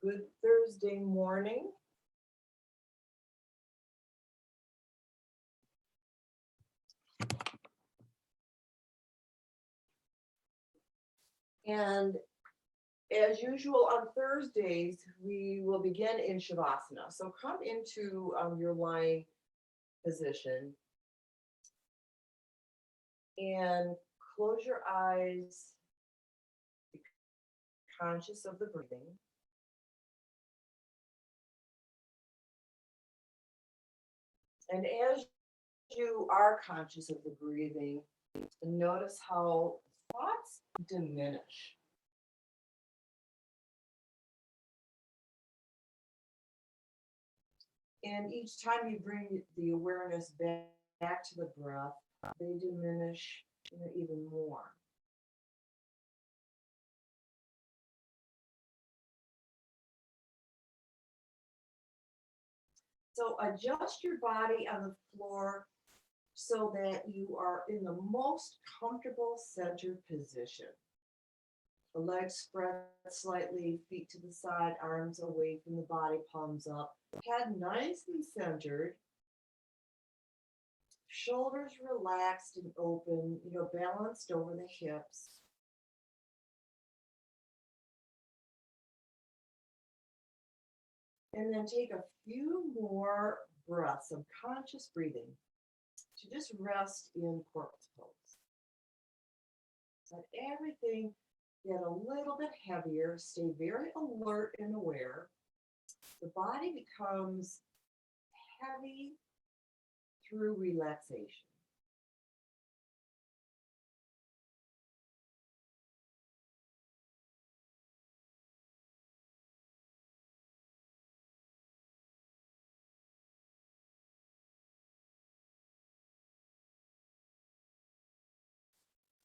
Good Thursday morning. And as usual on Thursdays, we will begin in Shavasana. So come into your lying position and close your eyes, be conscious of the breathing. And as you are conscious of the breathing, notice how thoughts diminish. And each time you bring the awareness back to the breath, they diminish even more. So adjust your body on the floor so that you are in the most comfortable centered position. The legs spread slightly, feet to the side, arms away from the body, palms up. Head nicely centered. Shoulders relaxed and open, balanced over the hips. And then take a few more breaths of conscious breathing to just rest in corpse pose. Let everything get a little bit heavier, stay very alert and aware. The body becomes heavy through relaxation.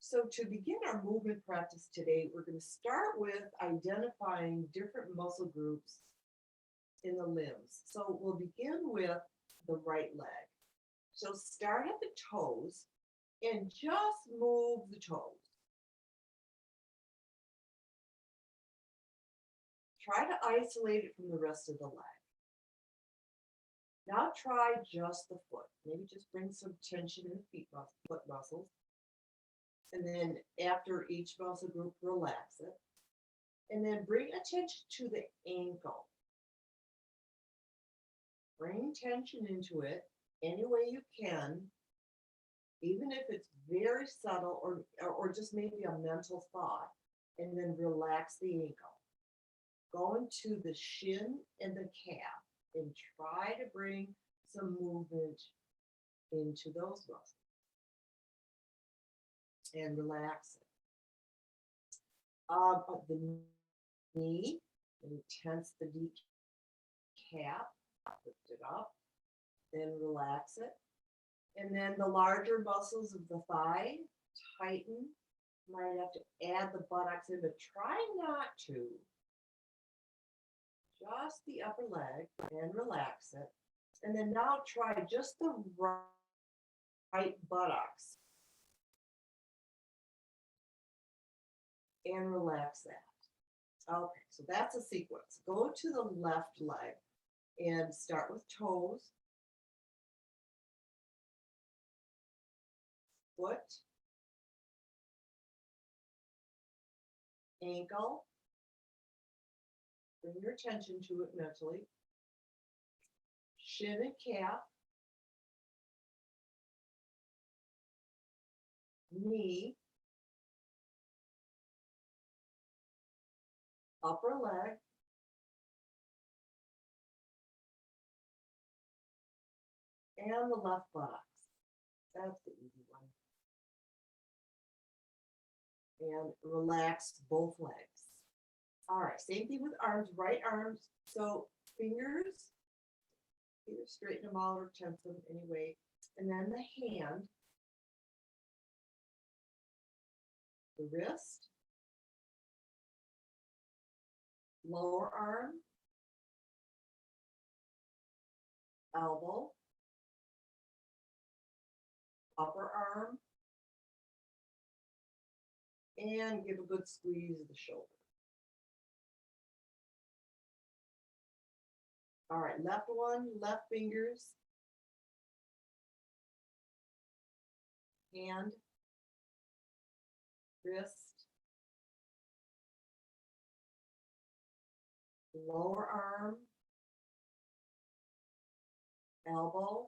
So to begin our movement practice today, we're going to start with identifying different muscle groups in the limbs. So we'll begin with the right leg. So start at the toes and just move the toes. Try to isolate it from the rest of the leg. Now try just the foot. Maybe just bring some tension in the foot muscles. And then after each muscle group, relax it. And then bring attention to the ankle. Bring tension into it any way you can, even if it's very subtle or just maybe a mental thought, and then relax the ankle. Go into the shin and the calf and try to bring some movement into those muscles. And relax it. The knee, and tense the kneecap, lift it up, then relax it. And then the larger muscles of the thigh, tighten. Might have to add the buttocks in, but try not to. Just the upper leg and relax it. And then now try just the right buttocks. And relax that. Okay, so that's a sequence. Go to the left leg and start with toes, foot, ankle. Bring your attention to it mentally. Shin and calf, knee, upper leg, and the left buttocks. That's the easy one. And relax both legs. All right, same thing with arms, right arms. So fingers, either straighten them out or tense them anyway. And then the hand, the wrist, lower arm, elbow, upper arm, and give a good squeeze of the shoulder. All right, left one, left fingers, hand, wrist, lower arm, elbow,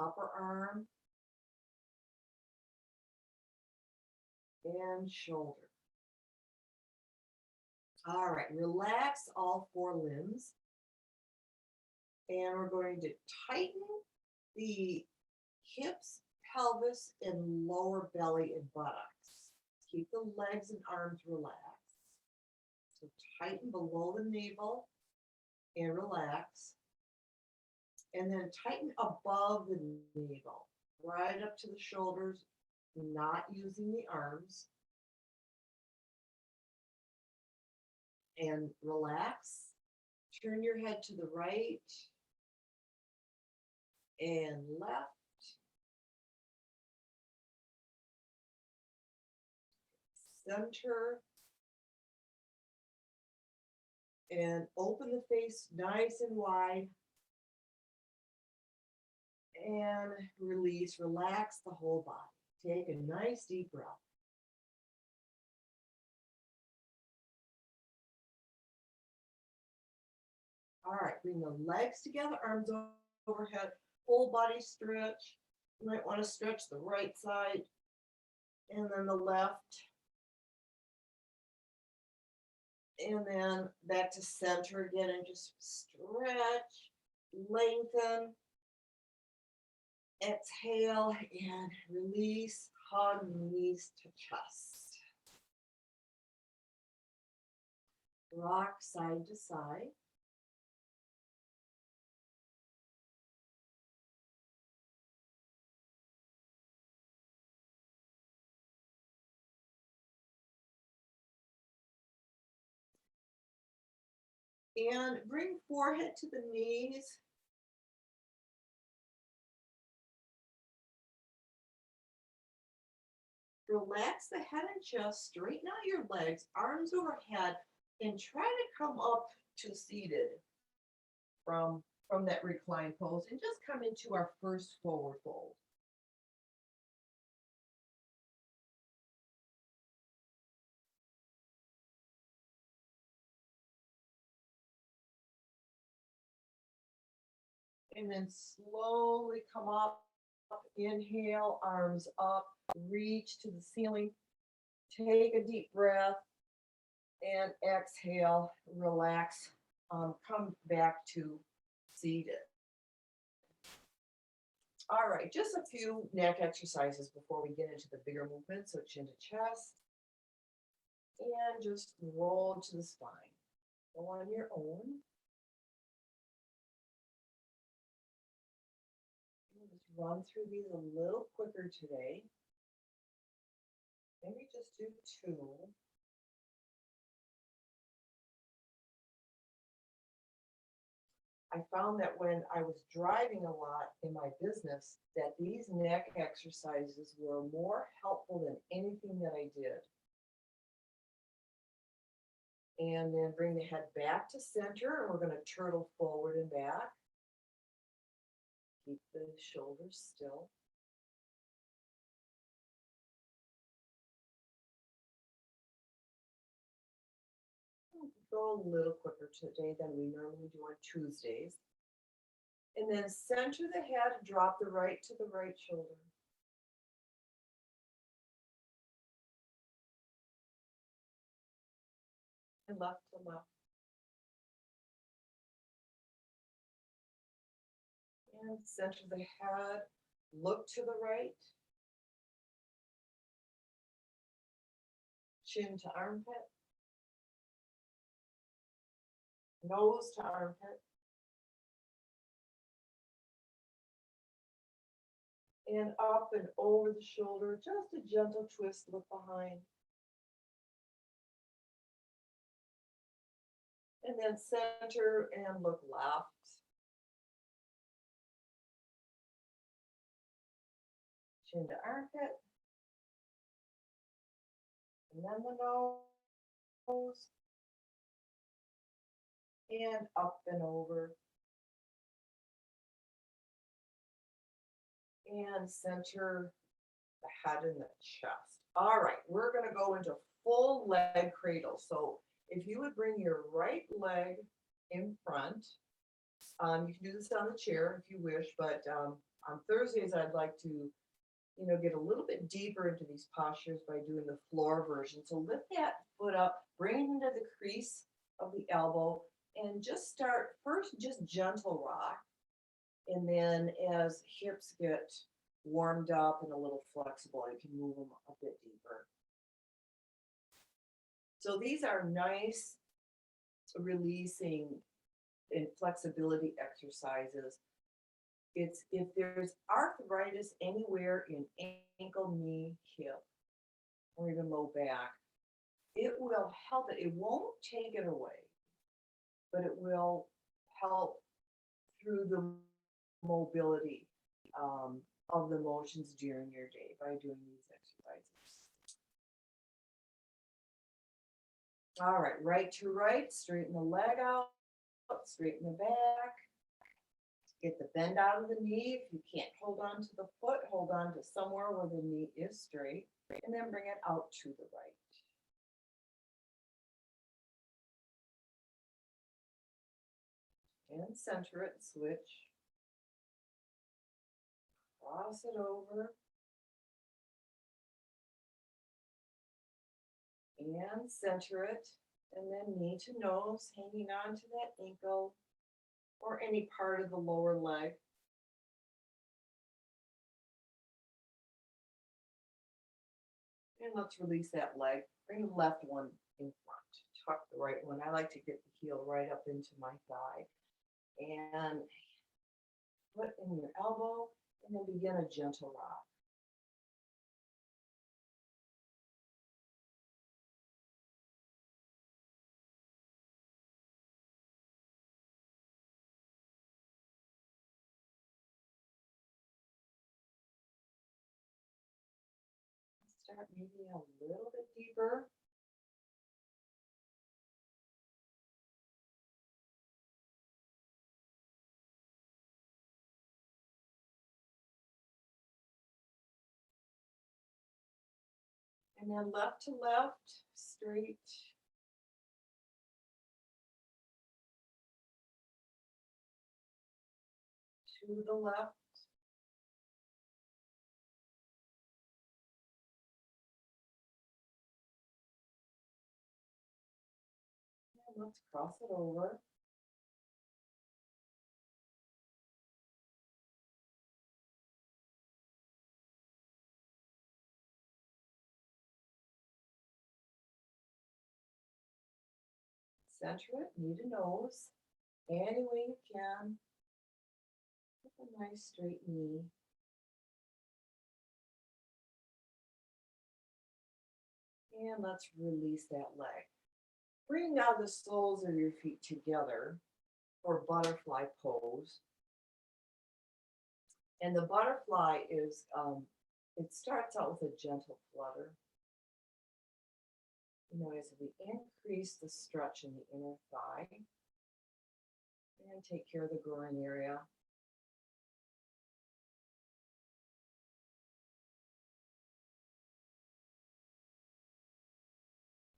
upper arm, and shoulder. All right, relax all four limbs. And we're going to tighten the hips, pelvis, and lower belly and buttocks. Keep the legs and arms relaxed. So tighten below the navel and relax. And then tighten above the navel, right up to the shoulders, not using the arms. And relax. Turn your head to the right and left. Center. And open the face nice and wide. And release, relax the whole body. Take a nice deep breath. All right, bring the legs together, arms overhead, full body stretch. You might want to stretch the right side and then the left. And then back to center again and just stretch, lengthen. Exhale and release, hug knees to chest. Rock side to side. And bring forehead to the knees. Relax the head and chest, straighten out your legs, arms overhead, and try to come up to seated from that reclined pose and just come into our first forward fold. And then slowly come up, inhale, arms up, reach to the ceiling, take a deep breath, and exhale, relax, come back to seated. All right, just a few neck exercises before we get into the bigger movements. So chin to chest, and just roll to the spine. Go on your own. Just run through these a little quicker today. Maybe just do two. I found that when I was driving a lot in my business, that these neck exercises were more helpful than anything that I did. And then bring the head back to center, and we're going to turtle forward and back. Keep the shoulders still. Go a little quicker today than we normally do on Tuesdays. And then center the head, drop the right to the right shoulder. And left to left. And center the head, look to the right. Chin to armpit. Nose to armpit. And up and over the shoulder, just a gentle twist, look behind. And then center and look left. Chin to armpit. And then the nose. and up and over. And center the head and the chest. All right, we're going to go into full leg cradle. So if you would bring your right leg in front, you can do this on the chair if you wish, but on Thursdays I'd like to, get a little bit deeper into these postures by doing the floor version. So lift that foot up, bring it into the crease of the elbow, and just start first, just gentle rock. And then as hips get warmed up and a little flexible, you can move them a bit deeper. So these are nice releasing and flexibility exercises. It's if there's arthritis anywhere in ankle, knee, hip, or even low back, it will help it. It won't take it away, but it will help through the mobility of the motions during your day by doing these exercises. All right, right to right, straighten the leg out, straighten the back. Get the bend out of the knee. If you can't hold on to the foot, hold on to somewhere where the knee is straight, and then bring it out to the right. And center it, switch. Cross it over. And center it, and then knee to nose, hanging on to that ankle or any part of the lower leg. And let's release that leg. Bring the left one in front. Tuck the right one. I like to get the heel right up into my thigh. And put in your elbow, and then begin a gentle rock. Start maybe a little bit deeper. And then left to left, straight. To the left. And let's cross it over. Center it, knee to nose, any way you can. With a nice straight knee. And let's release that leg. Bring now the soles of your feet together for butterfly pose. And the butterfly is, it starts out with a gentle flutter. As we increase the stretch in the inner thigh, and take care of the groin area.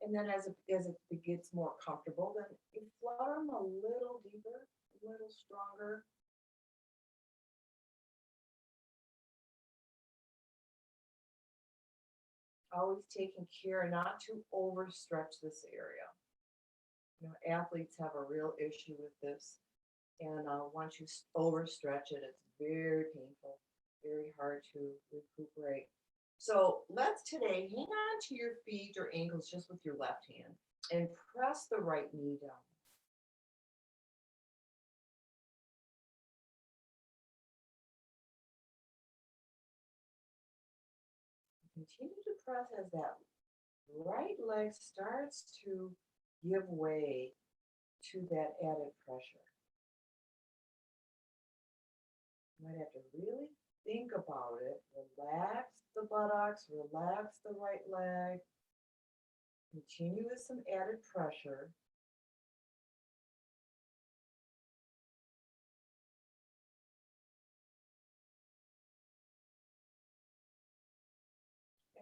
And then as it gets more comfortable, then you flutter them a little deeper, a little stronger. Always taking care not to overstretch this area. Athletes have a real issue with this. And once you overstretch it, it's very painful, very hard to recuperate. So let's today hang on to your feet or ankles just with your left hand and press the right knee down. Continue to press as that right leg starts to give way to that added pressure. You might have to really think about it. Relax the buttocks, relax the right leg. Continue with some added pressure.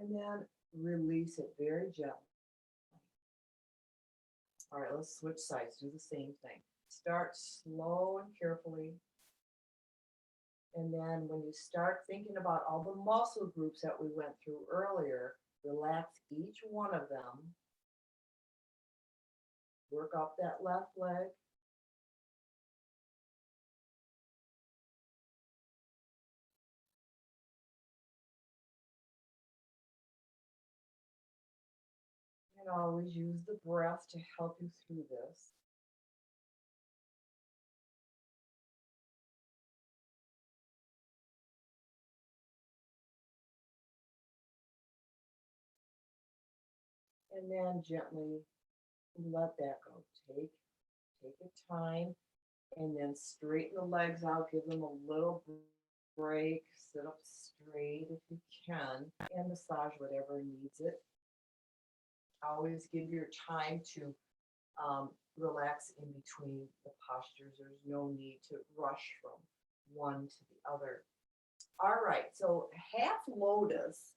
And then release it very gently. All right, let's switch sides, do the same thing. Start slow and carefully. And then when you start thinking about all the muscle groups that we went through earlier, relax each one of them. Work up that left leg. And always use the breath to help you through this. And then gently let that go. Take your time and then straighten the legs out. Give them a little break. Sit up straight if you can and massage whatever needs it. Always give your time to relax in between the postures. There's no need to rush from one to the other. All right, so half lotus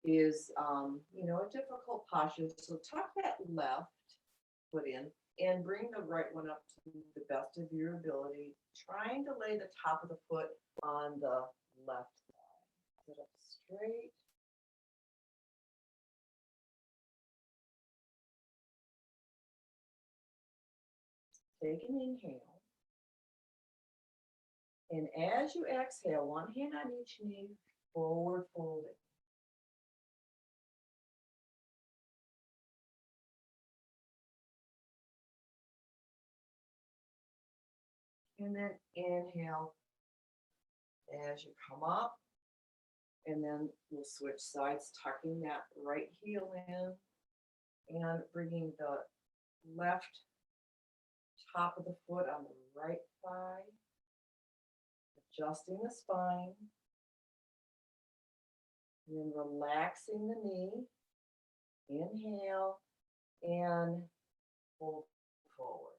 is, a difficult posture. So tuck that left foot in and bring the right one up to the best of your ability, trying to lay the top of the foot on the left side. Sit up straight. Take an inhale. And as you exhale, one hand on each knee, forward folding. And then inhale as you come up. And then we'll switch sides, tucking that right heel in and bringing the left top of the foot on the right thigh. Adjusting the spine. And then relaxing the knee. Inhale and fold forward.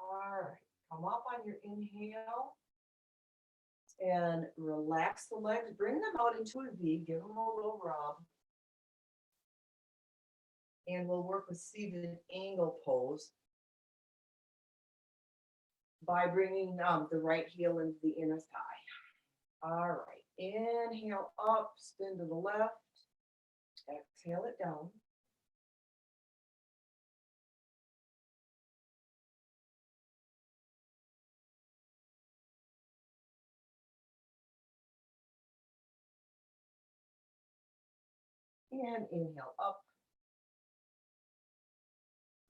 All right, come up on your inhale and relax the legs. Bring them out into a V. Give them a little rub. And we'll work with seated angle pose by bringing the right heel into the inner thigh. All right, inhale up, spin to the left. Exhale it down. And inhale up.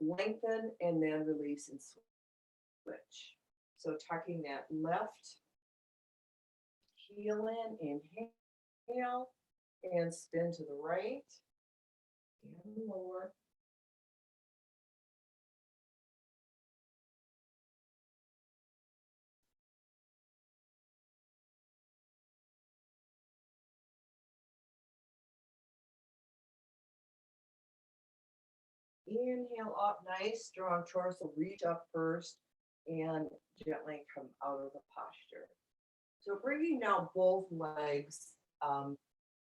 Lengthen and then release and switch. So tucking that left heel in, inhale, and spin to the right and lower. Inhale up, nice, strong torso. Reach up first and gently come out of the posture. So bringing now both legs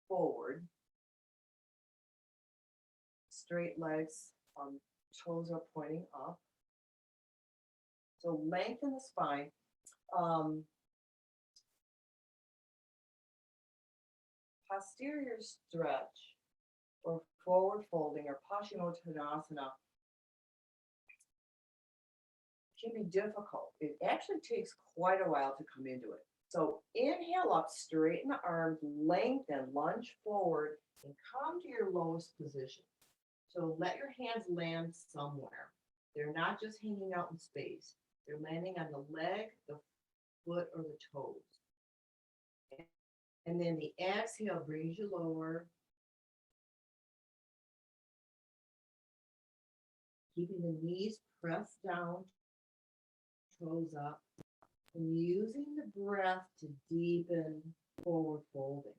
forward. Straight legs, toes are pointing up. So lengthen the spine. Posterior stretch or forward folding or Paschimottanasana can be difficult. It actually takes quite a while to come into it. So inhale up, straighten the arms, lengthen, lunge forward, and come to your lowest position. So let your hands land somewhere. They're not just hanging out in space. They're landing on the leg, the foot, or the toes. And then the exhale brings you lower. Keeping the knees pressed down, toes up. And using the breath to deepen forward folding.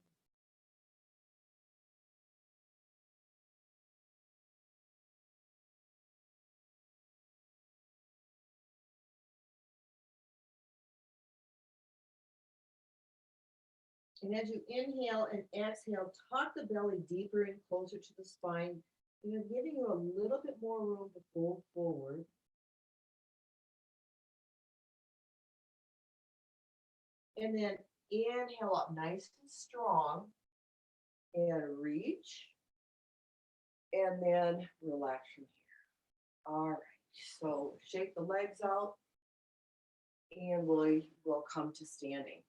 And as you inhale and exhale, tuck the belly deeper in, closer to the spine, giving you a little bit more room to fold forward. And then inhale up nice and strong and reach. And then relax from here. All right, so shake the legs out and we'll come to standing.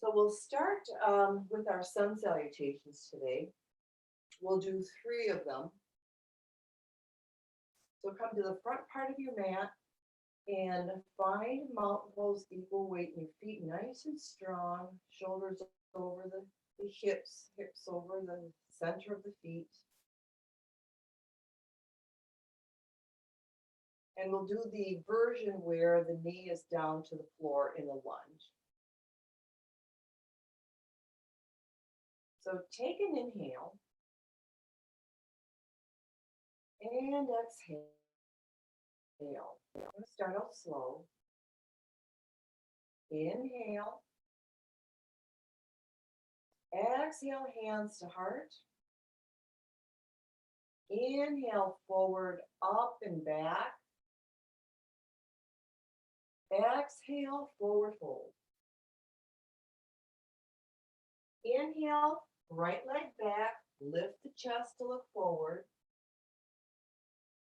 So we'll start with our sun salutations today. We'll do 3 of them. So come to the front part of your mat and find mountain pose, equal weight in your feet, nice and strong, shoulders over the hips, hips over the center of the feet. And we'll do the version where the knee is down to the floor in a lunge. So take an inhale and exhale. I'm going to start out slow. Inhale. Exhale, hands to heart. Inhale, forward, up and back. Exhale, forward fold. Inhale, right leg back, lift the chest to look forward.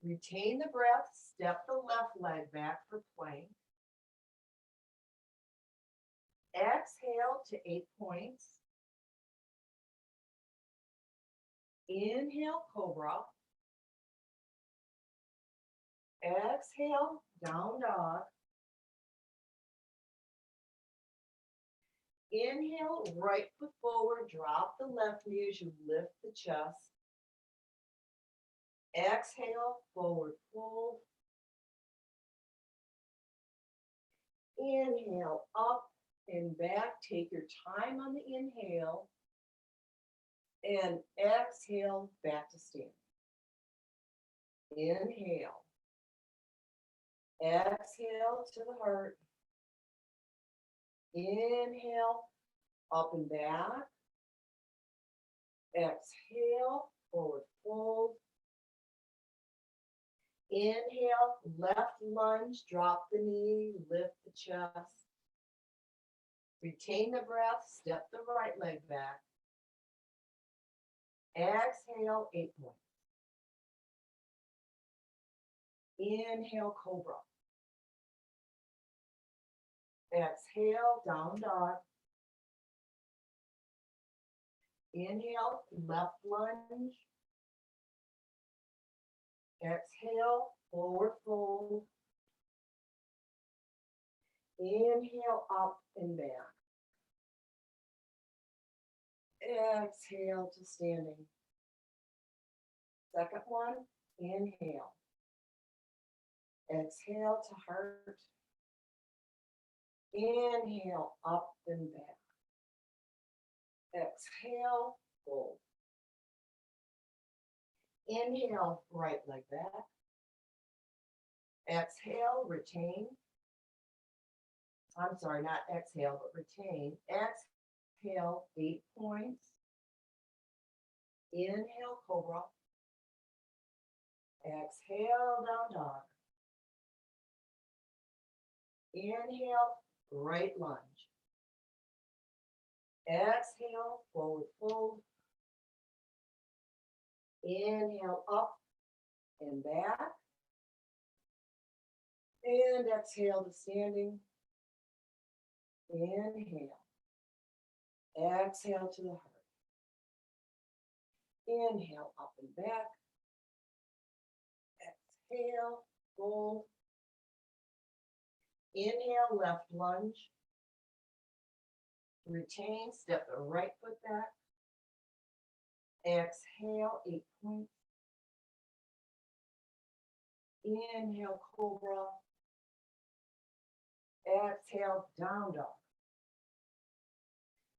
Retain the breath, step the left leg back for plank. Exhale to 8 points. Inhale, cobra. Exhale, down dog. Inhale, right foot forward, drop the left knee as you lift the chest. Exhale, forward fold. Inhale, up and back. Take your time on the inhale. And exhale, back to standing. Inhale. Exhale to the heart. Inhale, up and back. Exhale, forward fold. Inhale, left lunge, drop the knee, lift the chest. Retain the breath, step the right leg back. Exhale, 8 points. Inhale, cobra. Exhale, down dog. Inhale, left lunge. Exhale, forward fold. Inhale, up and back. Exhale to standing. Second one, inhale. Exhale to heart. Inhale, up and back. Exhale, fold. Inhale, right leg back. Exhale, retain. I'm sorry, not exhale, but retain. Exhale, 8 points. Inhale, cobra. Exhale, down dog. Inhale, right lunge. Exhale, forward fold. Inhale, up and back. And exhale to standing. Inhale. Exhale to the heart. Inhale, up and back. Exhale, fold. Inhale, left lunge. Retain, step the right foot back. Exhale, 8 points. Inhale, cobra. Exhale, down dog.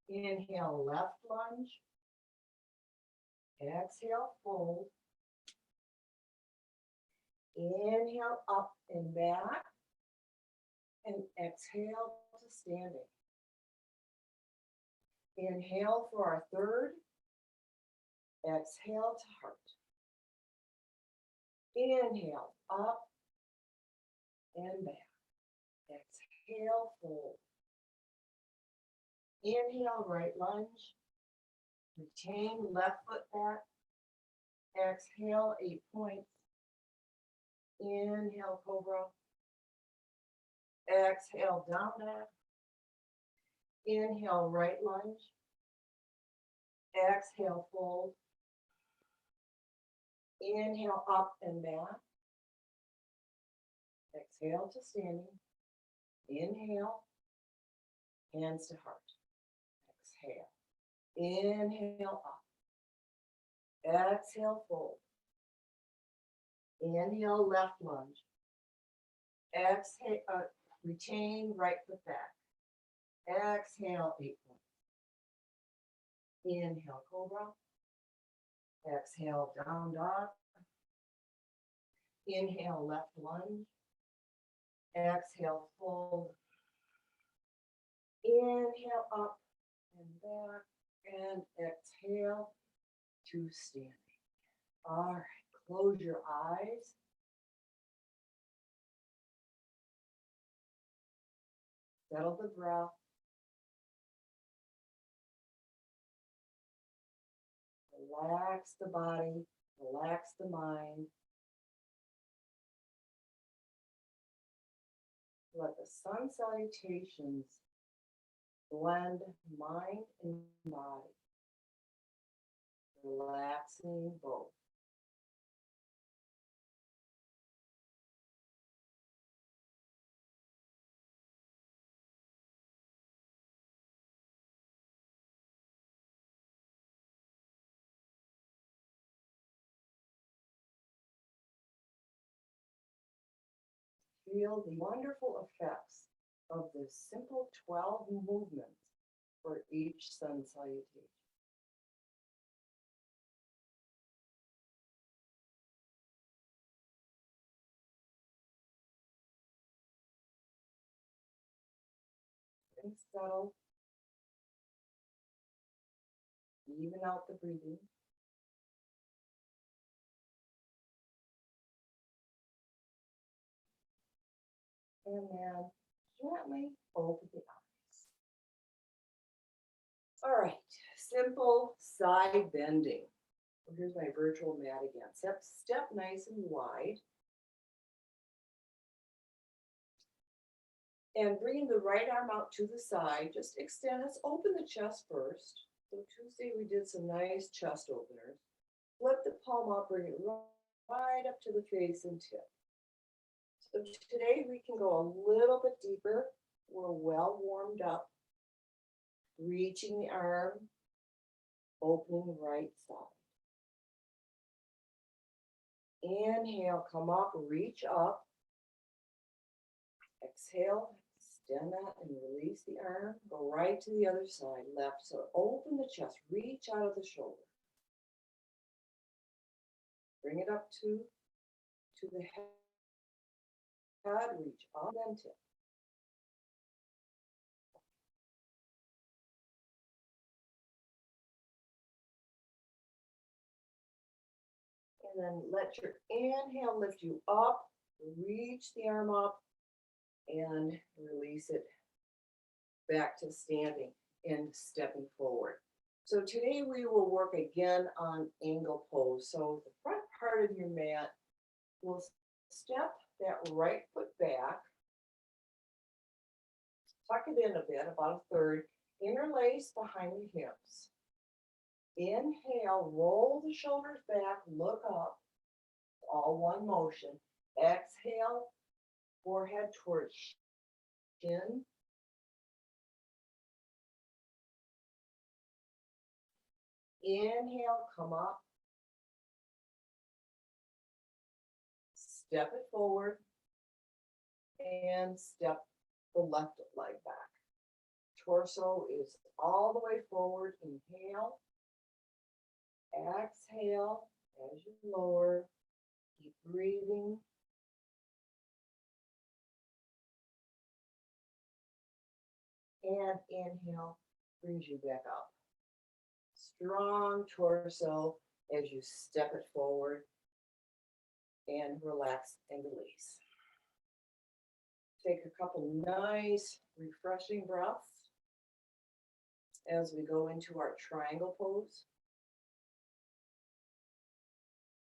Inhale, left lunge. Exhale, fold. Inhale, up and back. And exhale to standing. Inhale for our third. Exhale to heart. Inhale, up and back. Exhale, fold. Inhale, right lunge. Retain left foot back. Exhale, 8 points. Inhale, cobra. Exhale, down dog. Inhale, right lunge. Exhale, fold. Inhale, up and back. Exhale to standing. Inhale, hands to heart. Exhale. Inhale, up. Exhale, fold. Inhale, left lunge. Exhale, retain right foot back. Exhale, 8 points. Inhale, cobra. Exhale, down dog. Inhale, left lunge. Exhale, fold. Inhale, up and back. And exhale to standing. All right, close your eyes. Settle the breath. Relax the body, relax the mind. Let the sun salutations blend mind and body, relaxing both. Feel the wonderful effects of the simple 12 movements for each sun salutation. And settle. Even out the breathing. And then gently open the eyes. All right, simple side bending. Well, here's my virtual mat again. Step nice and wide. And bring the right arm out to the side. Just extend. Let's open the chest first. So Tuesday we did some nice chest openers. Flip the palm up, bring it right up to the face and tip. So today we can go a little bit deeper. We're well warmed up. Reaching the arm, opening right side. Inhale, come up, reach up. Exhale, extend that and release the arm. Go right to the other side, left. So open the chest, reach out of the shoulder. Bring it up to the head, reach up and tip. And then let your inhale lift you up, reach the arm up, and release it back to standing and stepping forward. So today we will work again on angle pose. So the front part of your mat will step that right foot back, tuck it in a bit, about a third, interlace behind the hips. Inhale, roll the shoulders back, look up, all one motion. Exhale, forehead towards chin. Inhale, come up. Step it forward and step the left leg back. Torso is all the way forward. Inhale. Exhale as you lower. Keep breathing. And inhale brings you back up. Strong torso as you step it forward. And relax and release. Take a couple nice, refreshing breaths as we go into our triangle pose.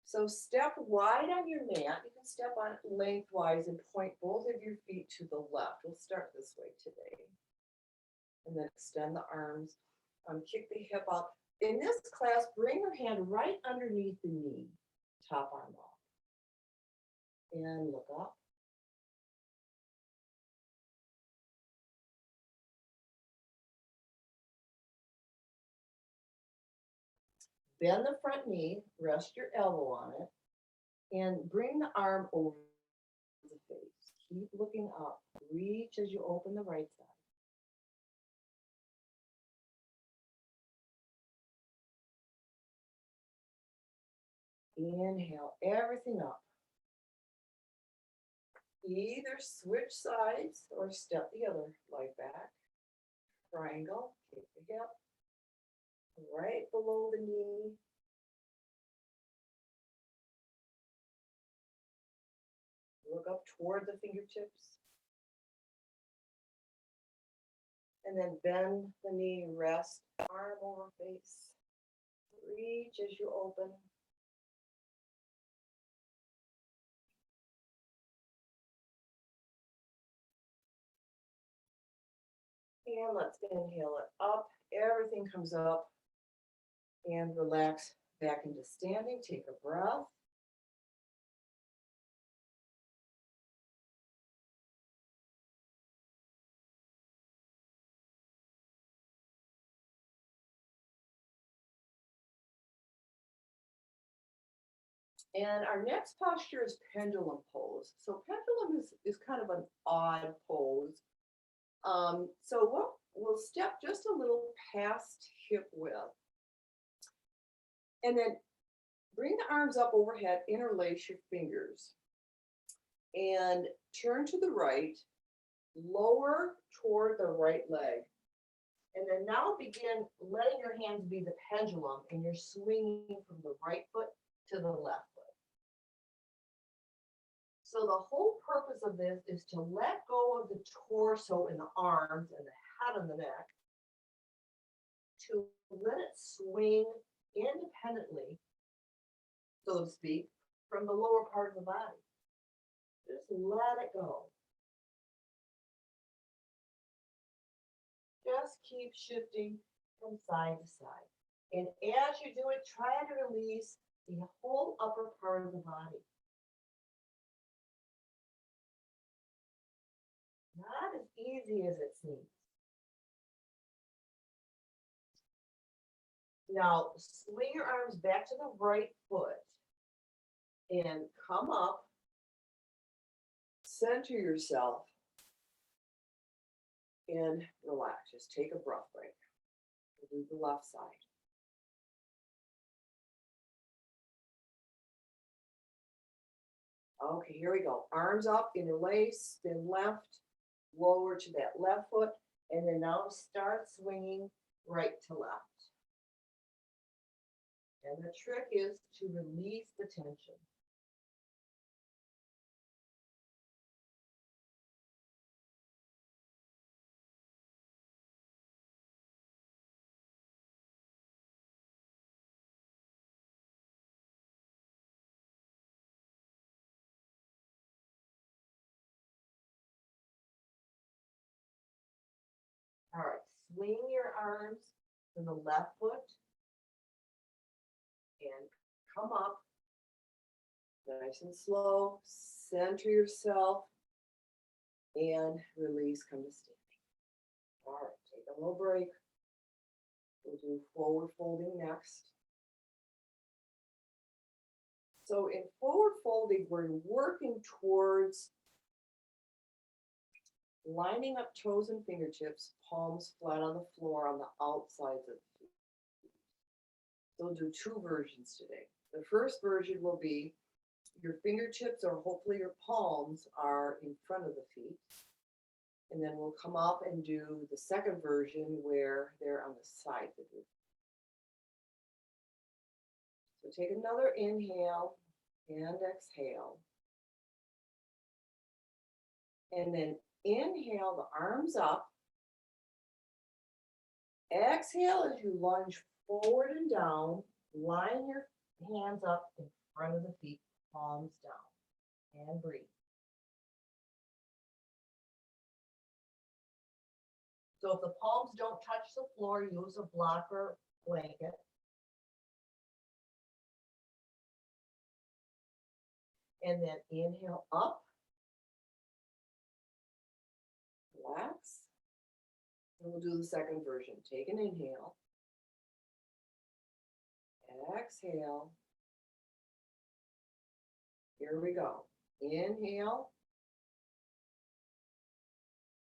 So step wide on your mat. You can step on it lengthwise and point both of your feet to the left. We'll start this way today. And then extend the arms. Kick the hip out. In this class, bring your hand right underneath the knee. Top arm off. And look up. Bend the front knee, rest your elbow on it, and bring the arm over the face. Keep looking up. Reach as you open the right side. Inhale everything up. Either switch sides or step the other leg back. Triangle, kick the hip. Right below the knee. Look up toward the fingertips. And then bend the knee, rest, arm over face. Reach as you open. And let's inhale it up. Everything comes up. And relax back into standing. Take a breath. And our next posture is pendulum pose. So pendulum is kind of an odd pose. So we'll step just a little past hip width. And then bring the arms up overhead, interlace your fingers. And turn to the right, lower toward the right leg. And then now begin letting your hands be the pendulum, and you're swinging from the right foot to the left foot. So the whole purpose of this is to let go of the torso and the arms and the head and the neck, to let it swing independently, so to speak, from the lower part of the body. Just let it go. Just keep shifting from side to side. And as you do it, try to release the whole upper part of the body. Not as easy as it seems. Now, swing your arms back to the right foot and come up. Center yourself and relax. Just take a breath break. We'll do the left side. Okay, here we go. Arms up, interlace, spin left, lower to that left foot, and then now start swinging right to left. And the trick is to release the tension. All right, swing your arms to the left foot and come up. Nice and slow. Center yourself and release, come to standing. All right, take a little break. We'll do forward folding next. So in forward folding, we're working towards lining up toes and fingertips, palms flat on the floor on the outsides of the feet. So we'll do two versions today. The first version will be your fingertips or hopefully your palms are in front of the feet. And then we'll come up and do the second version where they're on the sides of your feet. So take another inhale and exhale. And then inhale the arms up. Exhale as you lunge forward and down. Line your hands up in front of the feet, palms down. And breathe. So if the palms don't touch the floor, use a blocker blanket. And then inhale up. Relax. And we'll do the second version. Take an inhale. Exhale. Here we go. Inhale.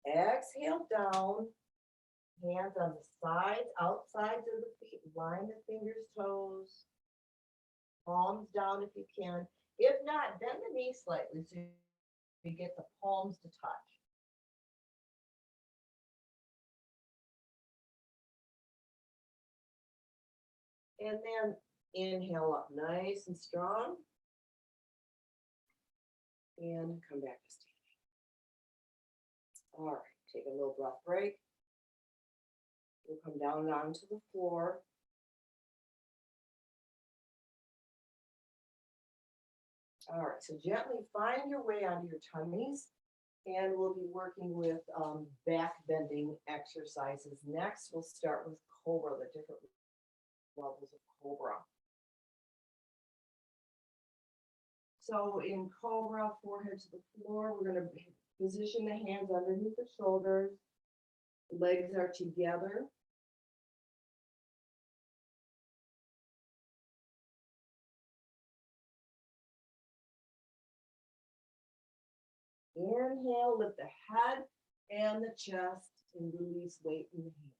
Exhale down. Hands on the sides, outsides of the feet. Line the fingers, toes. Palms down if you can. If not, bend the knee slightly so you get the palms to touch. And then inhale up nice and strong. And come back to standing. All right, take a little breath break. We'll come down onto the floor. All right, so gently find your way onto your tummies. And we'll be working with back bending exercises. Next, we'll start with Cobra, the different levels of Cobra. So in Cobra, forehead to the floor, we're going to position the hands underneath the shoulders. Legs are together. Inhale, lift the head and the chest and release weight in the hands.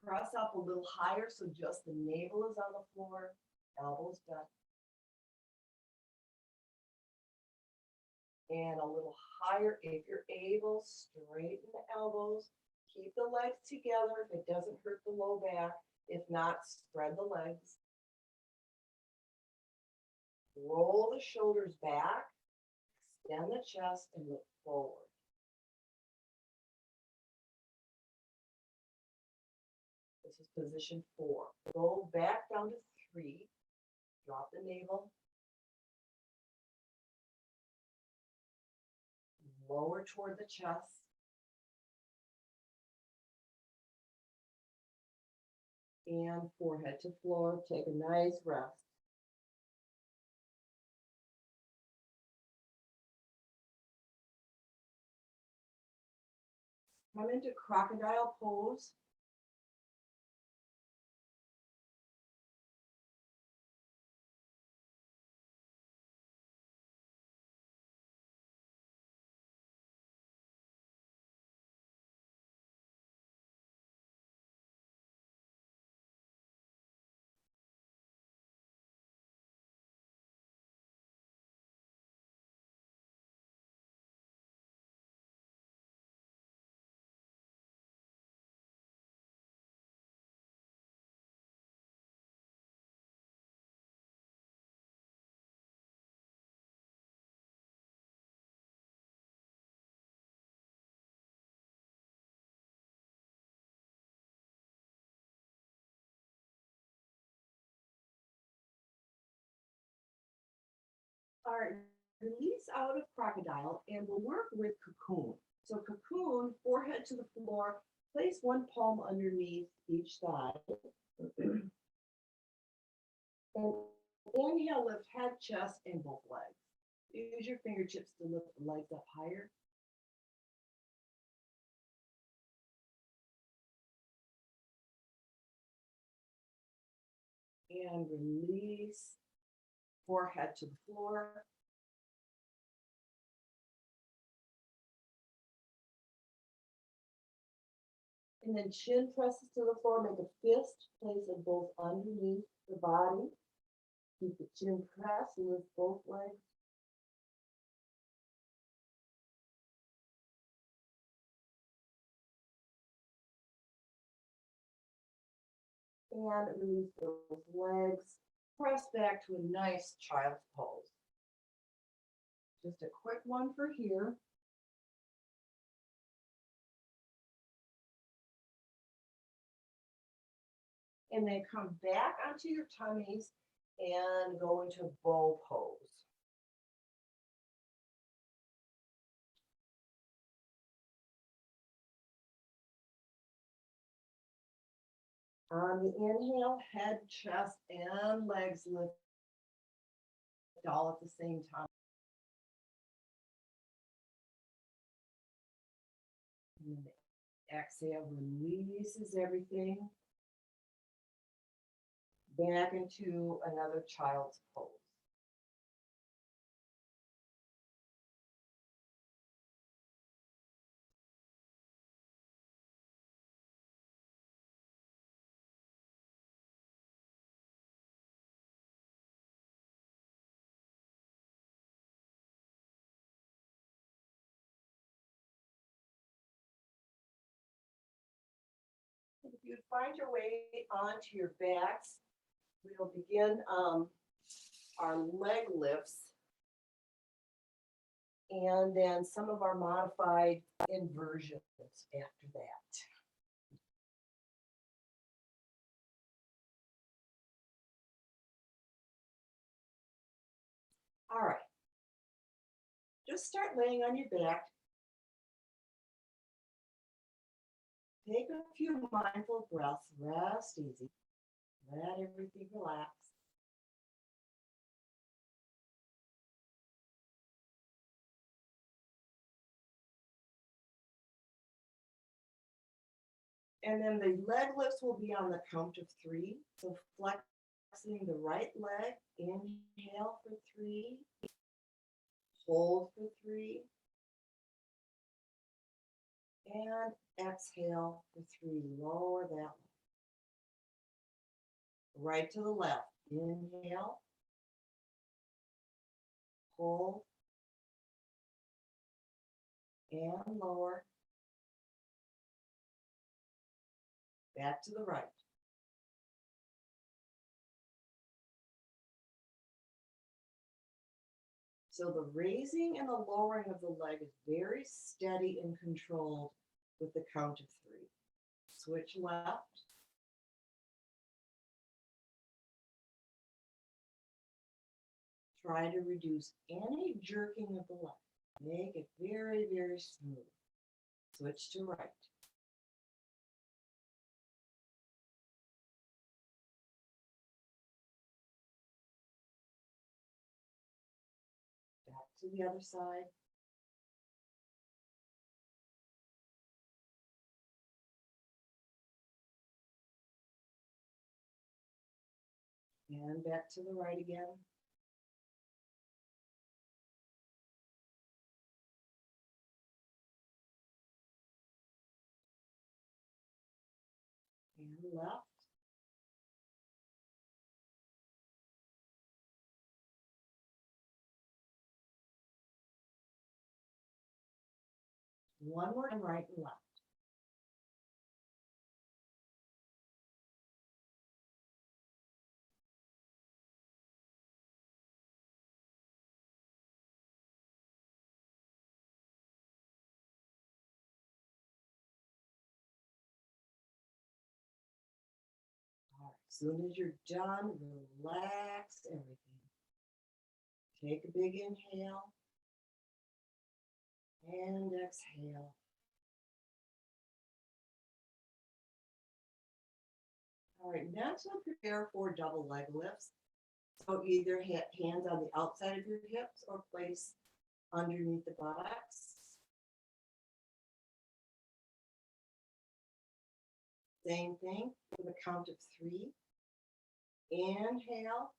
Press up a little higher so just the navel is on the floor, elbows bent. And a little higher if you're able, straighten the elbows. Keep the legs together if it doesn't hurt the low back. If not, spread the legs. Roll the shoulders back, extend the chest, and look forward. This is position 4. Go back down to 3. Drop the navel. Lower toward the chest. And forehead to floor. Take a nice rest. Come into crocodile pose. All right, release out of crocodile and we'll work with cocoon. So cocoon, forehead to the floor, place one palm underneath each thigh. And inhale, lift head, chest, and both legs. Use your fingertips to lift the legs up higher. And release, forehead to the floor. And then chin presses to the floor. Make a fist, place it both underneath the body. Keep the chin pressed, lift both legs. And release those legs. Press back to a nice child's pose. Just a quick one for here. And then come back onto your tummies and go into bow pose. On the inhale, head, chest, and legs lift all at the same time. And the exhale releases everything back into another child's pose. If you find your way onto your backs, we'll begin our leg lifts and then some of our modified inversions after that. All right. Just start laying on your back. Take a few mindful breaths, rest easy. Let everything relax. And then the leg lifts will be on the count of 3. So flexing the right leg, inhale for 3, hold for 3, and exhale for 3. Lower that one. Right to the left. Inhale, hold, and lower. Back to the right. So the raising and the lowering of the leg is very steady and controlled with the count of 3. Switch left. Try to reduce any jerking of the leg. Make it very, very smooth. Switch to right. Back to the other side. And back to the right again. And left. One more time, right and left. All right, as soon as you're done, relax everything. Take a big inhale and exhale. All right, next we'll prepare for double leg lifts. So either hands on the outside of your hips or place underneath the buttocks. Same thing for the count of 3. Inhale,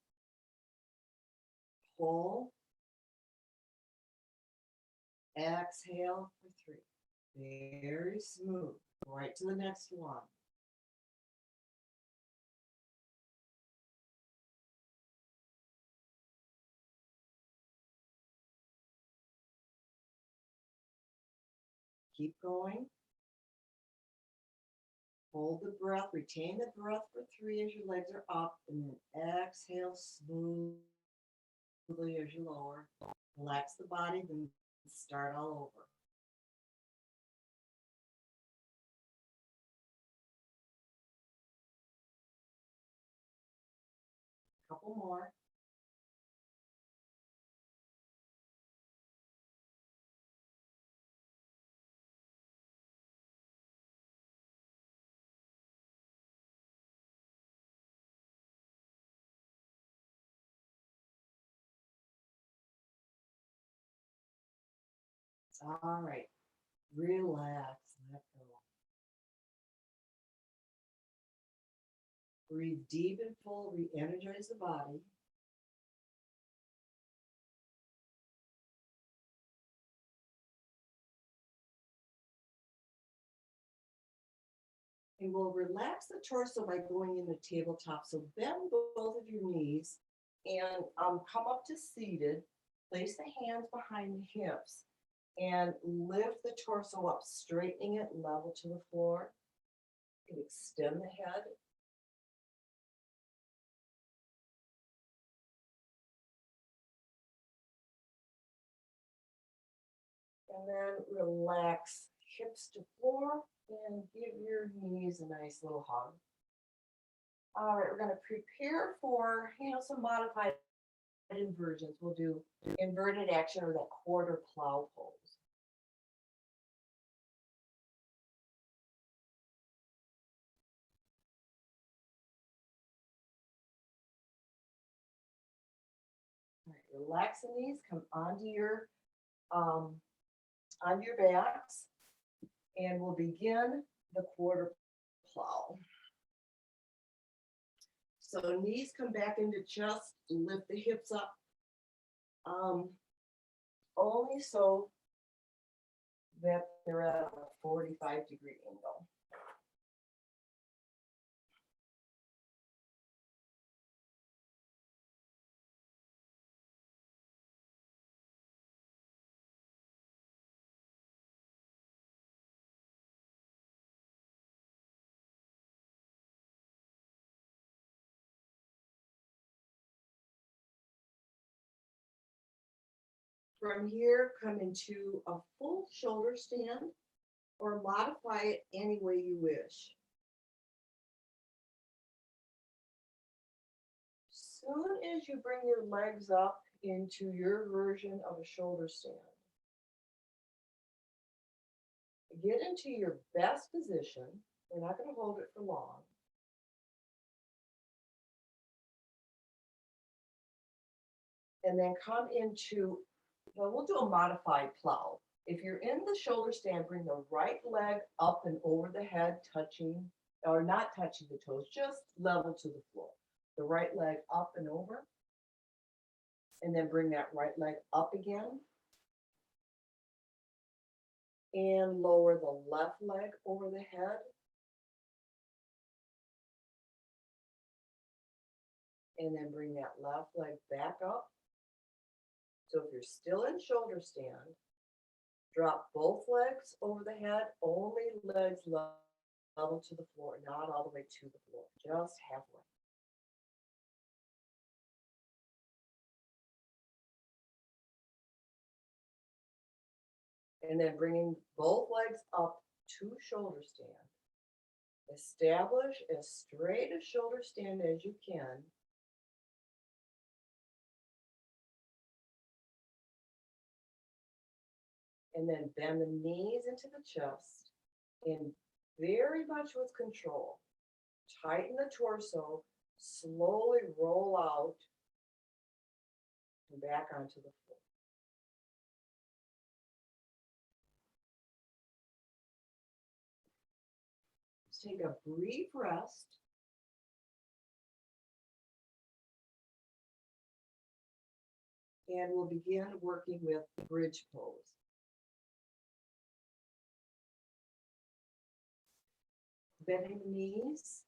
hold, exhale for 3. Very smooth. Right to the next one. Keep going. Hold the breath, retain the breath for 3 as your legs are up, and then exhale smoothly as you lower. Relax the body, then start all over. Couple more. All right. Relax. Let go. Breathe deep and full. Re-energize the body. And we'll relax the torso by going into tabletop. So bend both of your knees and come up to seated. Place the hands behind the hips and lift the torso up, straightening it level to the floor. And extend the head. And then relax hips to floor and give your knees a nice little hug. All right, we're going to prepare for, some modified inversions. We'll do inverted action or that quarter plow pose. All right, relax the knees, come onto your backs, and we'll begin the quarter plow. So knees come back into chest, lift the hips up, only so that they're at a 45-degree angle. From here, come into a full shoulder stand or modify it any way you wish. Soon as you bring your legs up into your version of a shoulder stand, get into your best position. We're not going to hold it for long. And then come into, we'll do a modified plow. If you're in the shoulder stand, bring the right leg up and over the head, touching, or not touching the toes, just level to the floor. The right leg up and over. And then bring that right leg up again. And lower the left leg over the head. And then bring that left leg back up. So if you're still in shoulder stand, drop both legs over the head, only legs level to the floor, not all the way to the floor, just halfway. And then bringing both legs up to shoulder stand. Establish as straight a shoulder stand as you can. And then bend the knees into the chest and very much with control. Tighten the torso, slowly roll out and back onto the floor. Let's take a brief rest. And we'll begin working with bridge pose. bending the knees,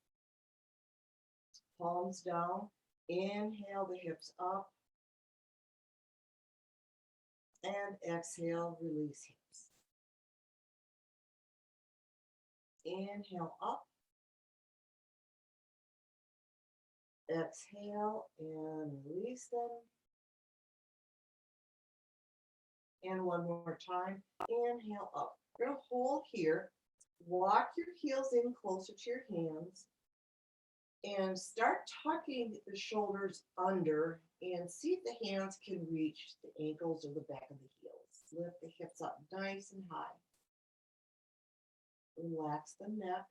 palms down. Inhale the hips up. And exhale, release hips. Inhale up. Exhale and release them. And one more time. Inhale up. We're going to hold here. Walk your heels in closer to your hands. And start tucking the shoulders under and see if the hands can reach the ankles or the back of the heels. Lift the hips up nice and high. Relax the neck.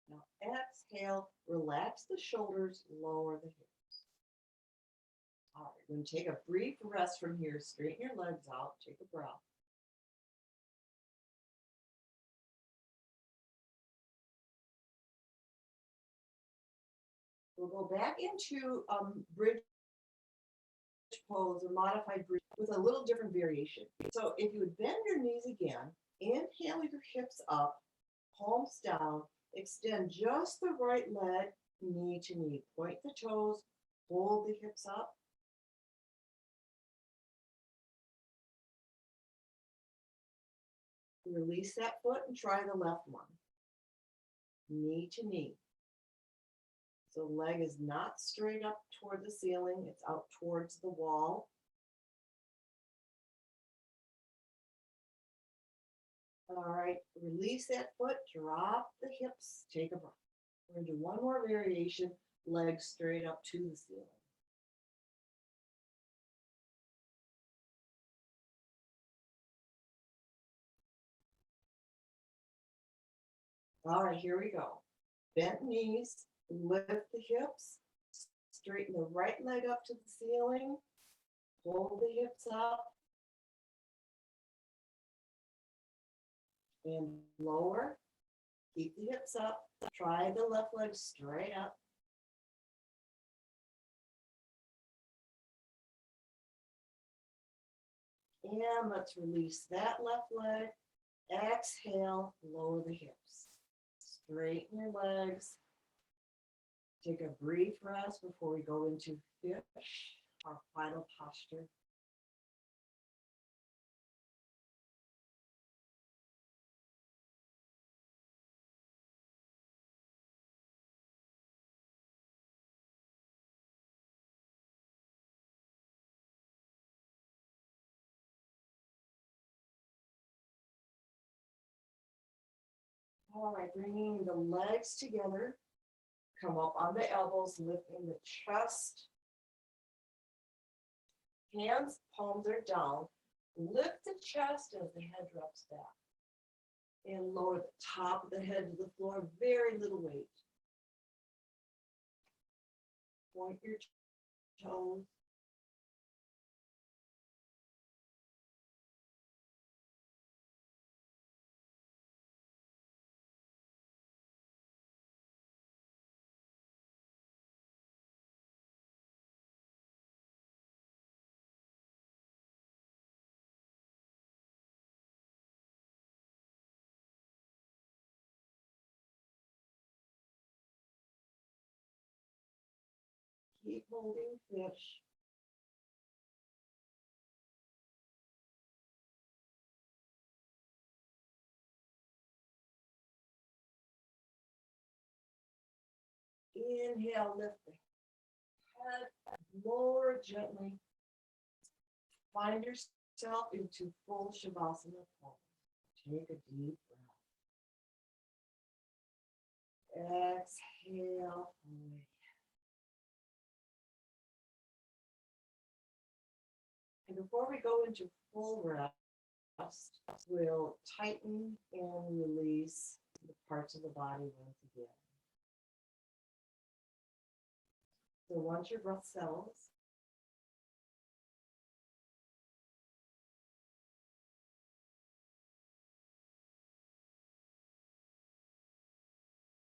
Now exhale, relax the shoulders, lower the hips. All right, we're going to take a brief rest from here. Straighten your legs out, take a breath. We'll go back into bridge pose or modified bridge with a little different variation. So if you would bend your knees again, inhale your hips up, palms down, extend just the right leg, knee to knee. Point the toes, hold the hips up. Release that foot and try the left one. Knee to knee. So leg is not straight up toward the ceiling, it's out towards the wall. All right, release that foot, drop the hips, take a breath. We're going to do one more variation, legs straight up to the ceiling. All right, here we go. Bent knees, lift the hips, straighten the right leg up to the ceiling, hold the hips up, and lower. Keep the hips up. Try the left leg straight up. And let's release that left leg. Exhale, lower the hips. Straighten your legs. Take a brief rest before we go into fish, our final posture. All right, bringing the legs together. Come up on the elbows, lifting the chest. Hands, palms are down. Lift the chest as the head drops back. And lower the top of the head to the floor, very little weight. Point your toes. Keep holding fish. Inhale, lift the head, lower gently. Find yourself into full Shavasana pose. Take a deep breath. Exhale. And before we go into full rest, we'll tighten and release the parts of the body once again. So once your breath settles,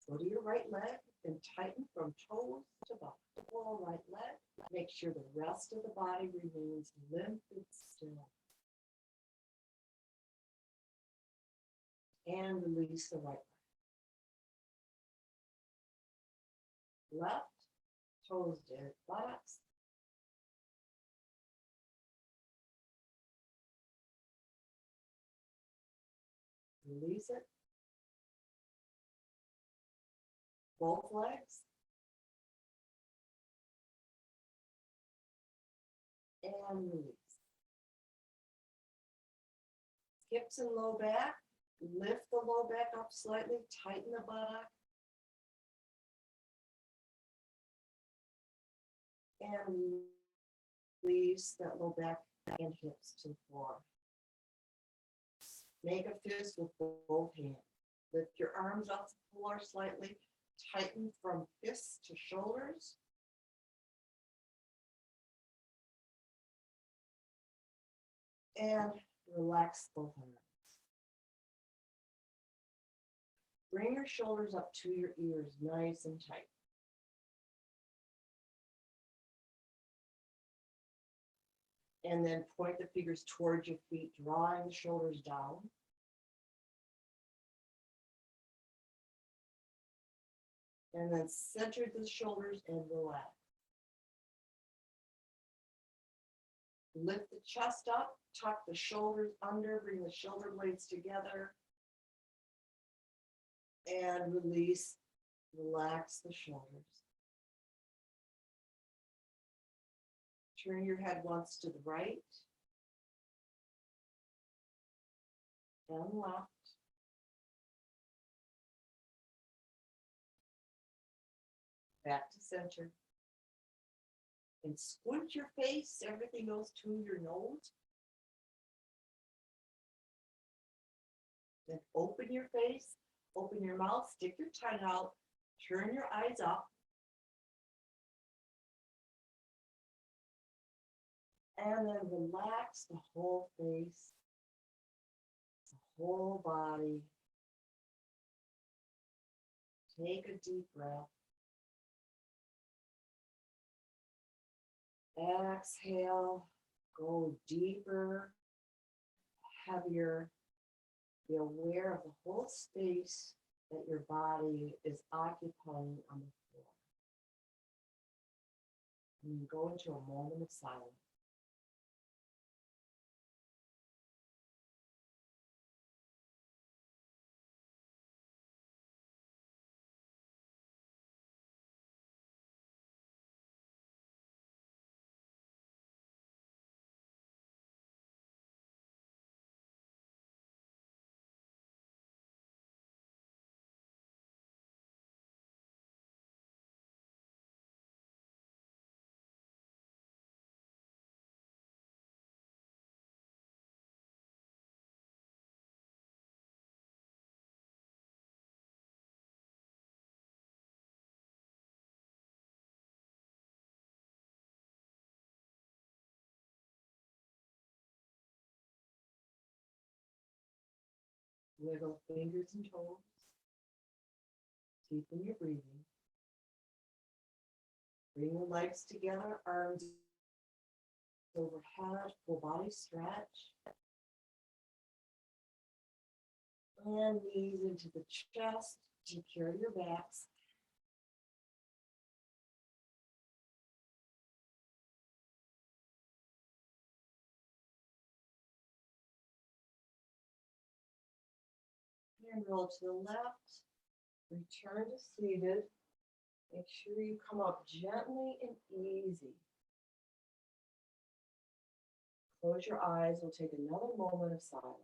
Go to your right leg and tighten from toes to the whole right leg. Make sure the rest of the body remains limp and still. And release the right leg. Left, toes dead, buttocks. Release it. Both legs. And release. Hips and low back. Lift the low back up slightly. Tighten the buttock. And release that low back and hips to the floor. Make a fist with both hands. Lift your arms off the floor slightly. Tighten from fists to shoulders. And relax both arms. Bring your shoulders up to your ears, nice and tight. And then point the fingers towards your feet, drawing the shoulders down. And then center the shoulders and relax. Lift the chest up, tuck the shoulders under, bring the shoulder blades together. And release, relax the shoulders. Turn your head once to the right and left. Back to center. And squint your face, everything goes to your nose. Then open your face, open your mouth, stick your tongue out, turn your eyes up. And then relax the whole face, the whole body. Take a deep breath. Exhale, go deeper, heavier. Be aware of the whole space that your body is occupying on the floor. And you go into a moment of silence. Wiggle fingers and toes. Deepen your breathing. Bring the legs together, arms overhead, full body stretch. And knees into the chest. Take care of your backs. And roll to the left. Return to seated. Make sure you come up gently and easy. Close your eyes. We'll take another moment of silence.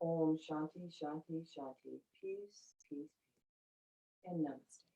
Om Shanti, Shanti, Shanti. Peace, peace, peace. And namaste.